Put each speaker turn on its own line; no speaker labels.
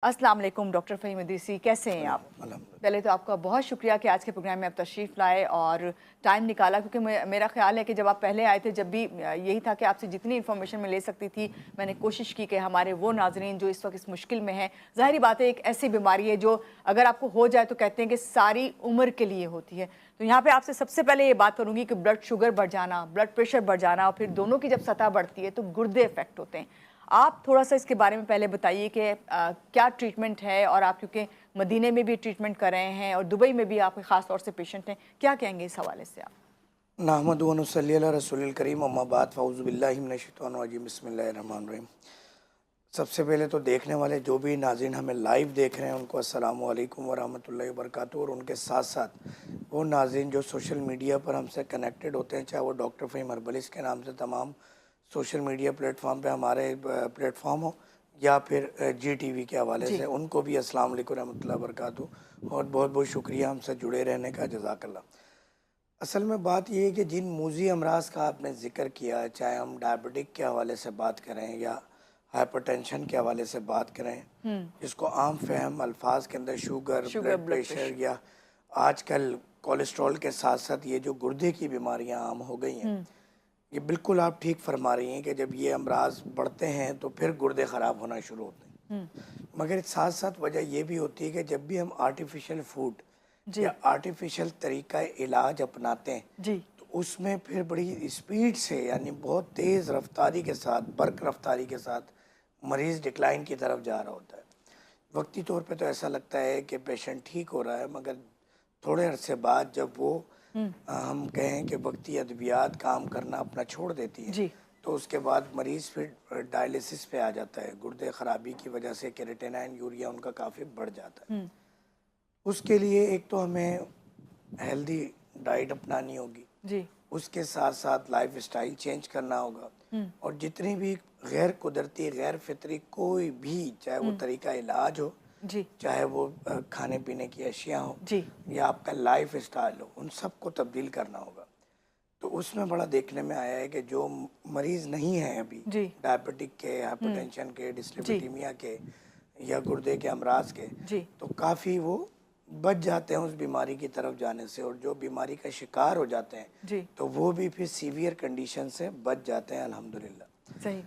अस्सलाम वालेकुम डॉक्टर फ़हीम इदरीसी, कैसे हैं आप? पहले तो आपका बहुत शुक्रिया कि आज के प्रोग्राम में आप तशरीफ़ लाए और टाइम निकाला, क्योंकि मेरा ख़्याल है कि जब आप पहले आए थे, जब भी यही था कि आपसे जितनी इन्फॉर्मेशन मैं ले सकती थी, मैंने कोशिश की कि हमारे वो नाज़रीन जो इस वक्त इस मुश्किल में हैं, ज़ाहिर बात है एक ऐसी बीमारी है जो अगर आपको हो जाए तो कहते हैं कि सारी उम्र के लिए होती है। तो यहाँ पर आपसे सबसे पहले ये बात करूँगी कि ब्लड शुगर बढ़ जाना, ब्लड प्रेशर बढ़ जाना और फिर दोनों की जब सतह बढ़ती है तो गुर्दे इफ़ेक्ट होते हैं। आप थोड़ा सा इसके बारे में पहले बताइए कि क्या ट्रीटमेंट है, और आप क्योंकि मदीने में भी ट्रीटमेंट कर रहे हैं और दुबई में भी आपके ख़ास तौर से पेशेंट हैं, क्या कहेंगे इस हवाले से आप?
नहमदु व नुसल्ली अला रसूलिल करीम, अम्मा बाद फ़ऊज़ु बिल्लाहि मिनश शैतानिर रजीम, बिस्मिल्लाहिर रहमानिर रहीम। सबसे पहले तो देखने वाले जो भी नाज़रीन हमें लाइव देख रहे हैं उनको अस्सलामु अलैकुम व रहमतुल्लाहि व बरकातुहू, और उनके साथ साथ वो नाज़रीन जो सोशल मीडिया पर हमसे कनेक्टेड होते हैं, चाहे वो डॉक्टर फ़हीम हर्बलिस्ट के नाम से तमाम सोशल मीडिया प्लेटफॉर्म पे हमारे प्लेटफॉर्म हो, या फिर GTV के हवाले से, उनको भी अस्सलाम वालेकुम रहमतुल्लाहि व बरकातुहू और बहुत बहुत शुक्रिया हमसे जुड़े रहने का, जज़ाकल्लाह। असल में बात ये है कि जिन मूज़ी अमराज का आपने ज़िक्र किया, चाहे हम डायबिटिक के हवाले से बात करें या हाइपरटेंशन के हवाले से बात करें, जिसको आम फहम अल्फाज के अंदर शुगर, ब्लड प्रेशर या आजकल कोलेस्ट्रॉल के साथ साथ ये जो गुर्दे की बीमारियां आम हो गई हैं, ये बिल्कुल आप ठीक फरमा रही हैं कि जब ये अमराज बढ़ते हैं तो फिर गुर्दे ख़राब होना शुरू होते हैं। मगर साथ साथ वजह ये भी होती है कि जब भी हम आर्टिफिशियल फूड या आर्टिफिशियल तरीका इलाज अपनाते हैं तो उसमें फिर बड़ी स्पीड से, यानी बहुत तेज़ रफ्तारी के साथ, बर्क रफ्तारी के साथ मरीज़ डिक्लाइन की तरफ जा रहा होता है। वक्ती तौर पे तो ऐसा लगता है कि पेशेंट ठीक हो रहा है, मगर थोड़े अरसे बाद जब वो हम कहें कि वक्ती अद्वियात काम करना अपना छोड़ देती है, तो उसके बाद मरीज़ फिर डायलिसिस पे आ जाता है। गुर्दे ख़राबी की वजह से क्रिएटिनिन, यूरिया उनका काफ़ी बढ़ जाता है। उसके लिए एक तो हमें हेल्दी डाइट अपनानी होगी, उसके साथ साथ लाइफ स्टाइल चेंज करना होगा, और जितनी भी गैर कुदरती, गैर फितरी कोई भी, चाहे वो तरीका इलाज हो, चाहे वो खाने पीने की अशिया हो, या आपका लाइफ स्टाइल हो, उन सब को तब्दील करना होगा। तो उसमें बड़ा देखने में आया है कि जो मरीज़ नहीं हैं अभी डायबिटिक के, हाइपरटेंशन के, डिस्लिपिडीमिया के या गुर्दे के अमराज के, तो काफ़ी वो बच जाते हैं उस बीमारी की तरफ जाने से, और जो बीमारी का शिकार हो जाते हैं तो वो भी फिर सीवियर कंडीशन से बच जाते हैं, अल्हम्दुलिल्लाह।
सही।